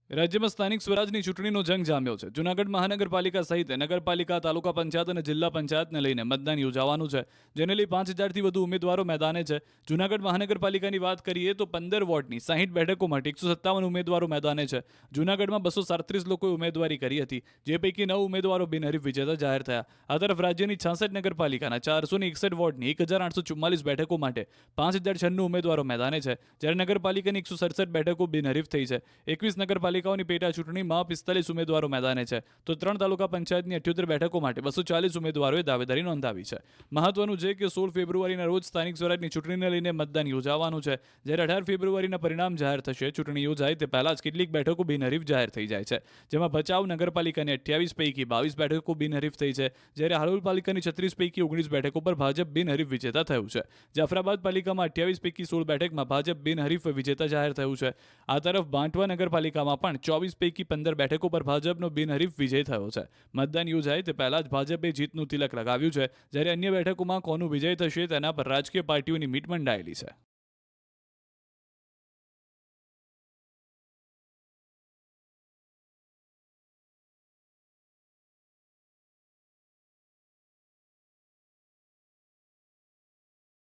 રાજ્યમાં સ્થાનિક સ્વરાજની ચૂંટણીનો જંગ જામ્યો છે. જૂનાગઢ મહાનગરપાલિકા સહિત નગરપાલિકા, તાલુકા પંચાયત અને જિલ્લા પંચાયતને લઈને મતદાન યોજાવાનું છે, જેને લઈ 5,000થી વધુ ઉમેદવારો મેદાને છે. જૂનાગઢ મહાનગરપાલિકાની વાત કરીએ તો 15 વોર્ડની 60 બેઠકો માટે 157 ઉમેદવારો મેદાને છે. જૂનાગઢમાં 237 લોકોએ ઉમેદવારી કરી હતી, જે પૈકી 9 ઉમેદવારો બિનહરીફ વિજેતા જાહેર થયા. આ તરફ રાજ્યની 66 નગરપાલિકાના 461 વોર્ડની 1,844 બેઠકો માટે 5,096 ઉમેદવારો મેદાને છે, જ્યારે નગરપાલિકાની 167 બેઠકો બિનહરીફ થઈ છે. 21 નગરપાલિકાઓની પેટા ચૂંટણીમાં 45 ઉમેદવારો મેદાને છે, તો 3 તાલુકા પંચાયતની 78 બેઠકો માટે 240 ઉમેદવારોએ દાવેદારી નોંધાવી છે. મહત્વનું છે કે 16 ફેબ્રુઆરીના રોજ સ્થાનિક સ્વરાજની ચૂંટણીને લઈને મતદાન યોજાવાનું છે, જ્યારે 18 ફેબ્રુઆરીના પરિણામ જાહેર થશે. ચૂંટણી યોજાય તે પહેલા જ કેટલીક બેઠકો બિનહરીફ જાહેર થઈ જાય છે, જેમાં ભચાઉ નગરપાલિકાની 28 પૈકી 22 બેઠકો બિનહરીફ થઈ છે, જ્યારે હાલોલ પાલિકાની 36 પૈકી 19 બેઠકો પર ભાજપ બિનહરીફ વિજેતા થયું છે. જાફરાબાદ પાલિકામાં 28 પૈકી 16 બેઠકમાં ભાજપ બિનહરીફ વિજેતા જાહેર થયું છે. આ તરફ બાંટવા નગરપાલિકામાં પણ 24 પૈકી 15 બેઠકો પર ભાજપનો બિનહરીફ વિજય થયો છે. મતદાન યોજાય તે પહેલા જ ભાજપે જીતનું તિલક લગાવ્યું છે, જ્યારે અન્ય બેઠકોમાં કોનો વિજય થશે તેના પર રાજકીય પાર્ટીઓની મીટ મંડાયેલી છે.